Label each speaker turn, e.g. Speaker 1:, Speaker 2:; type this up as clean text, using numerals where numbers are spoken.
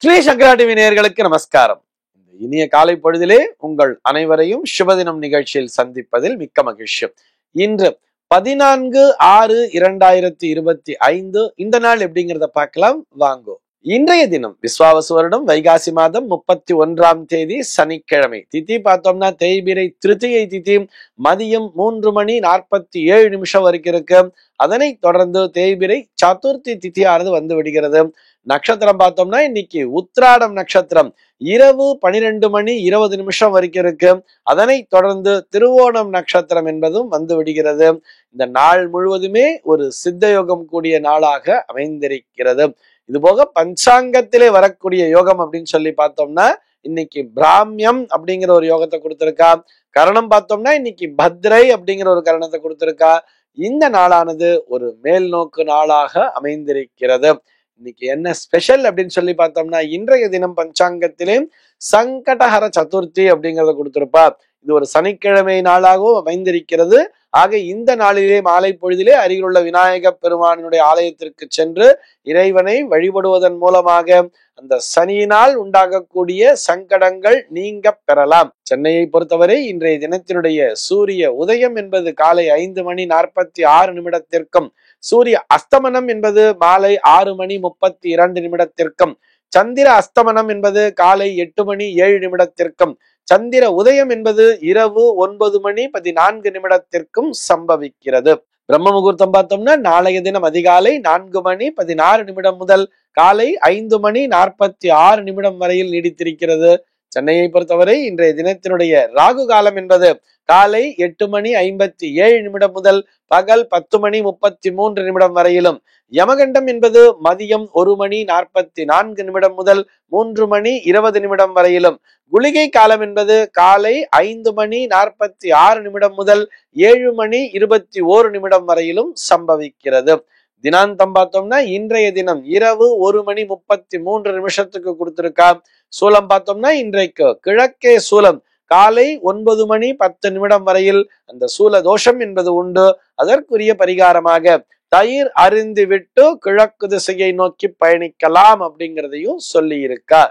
Speaker 1: ஸ்ரீ சங்கரா TV நேயர்களுக்கு நமஸ்காரம். இந்த இனிய காலை பொழுதிலே உங்கள் அனைவரையும் சுபதினம் நிகழ்ச்சியில் சந்திப்பதில் மிக்க மகிழ்ச்சி. இன்று 14/6/2025 இந்த நாள் எப்படிங்கிறத பார்க்கலாம் வாங்கோ. இன்றைய தினம் விஸ்வாவசு வருடம் வைகாசி மாதம் 31ஆம் தேதி சனிக்கிழமை. திதி பார்த்தோம்னா தேய்பிரை திருத்தியை திதி மதியம் 3:47 வரைக்கும் இருக்கு. அதனை தொடர்ந்து தேய்பிரை சதுர்த்தி திதியானது வந்து விடுகிறது. நட்சத்திரம் பார்த்தோம்னா இன்னைக்கு உத்திராடம் நட்சத்திரம் இரவு 12:20 வரைக்கும் இருக்கு. அதனை தொடர்ந்து திருவோணம் நட்சத்திரம் என்பதும் வந்து விடுகிறது. இந்த நாள் முழுவதுமே ஒரு சித்த யோகம் கூடிய நாளாக அமைந்திருக்கிறது. இது போக பஞ்சாங்கத்திலே வரக்கூடிய யோகம் அப்படின்னு சொல்லி பார்த்தோம்னா இன்னைக்கு பிராமியம் அப்படிங்கிற ஒரு யோகத்தை கொடுத்திருக்கா. கரணம் பார்த்தோம்னா இன்னைக்கு பத்ரை அப்படிங்கிற ஒரு கரணத்தை கொடுத்திருக்கா. இந்த நாளானது ஒரு மேல் நோக்கு நாளாக அமைந்திருக்கிறது. இன்னைக்கு என்ன ஸ்பெஷல் அப்படின்னு சொல்லி பார்த்தோம்னா இன்றைய தினம் பஞ்சாங்கத்திலே சங்கடஹர சதுர்த்தி அப்படிங்கறத கொடுத்திருப்பா. இது ஒரு சனிக்கிழமை நாளாகவும் அமைந்திருக்கிறது. ஆக இந்த நாளிலே மாலை பொழுதிலே அருகிலுள்ள விநாயக பெருமானுடைய ஆலயத்திற்கு சென்று இறைவனை வழிபடுவதன் மூலமாக அந்த சனியினால் உண்டாகக்கூடிய சங்கடங்கள் நீங்க பெறலாம். சென்னையை பொறுத்தவரை இன்றைய தினத்தினுடைய சூரிய உதயம் என்பது காலை 5:46 சூரிய அஸ்தமனம் என்பது மாலை 6:32 சந்திர அஸ்தமனம் என்பது காலை 8:07 சந்திர உதயம் என்பது இரவு 9:14 சம்பவிக்கிறது. பிரம்ம முகூர்த்தம் பார்த்தோம்னா நாளைய தினம் அதிகாலை 4:16 முதல் காலை 5:46 வரையில் நீடித்திருக்கிறது. சென்னையை பொறுத்தவரை இன்றைய தினத்தினுடைய ராகு காலம் என்பது காலை 8:57 முதல் பகல் 10:33 வரையிலும், யமகண்டம் என்பது மதியம் 1:44 முதல் 3:20 வரையிலும், குளிகை காலம் என்பது காலை 5:46 முதல் 7:21 வரையிலும் சம்பவிக்கிறது. தினாந்தம் பார்த்தோம்னா இன்றைய தினம் இரவு 1:33 கொடுத்திருக்கா. சூலம் பார்த்தோம்னா இன்றைக்கு கிழக்கே சூலம் காலை 9:10 வரையில் அந்த சூல தோஷம் என்பது உண்டு. அதற்குரிய பரிகாரமாக தயிர் அருந்தி விட்டு கிழக்கு திசையை நோக்கி பயணிக்கலாம் அப்படிங்கிறதையும் சொல்லி இருக்கா.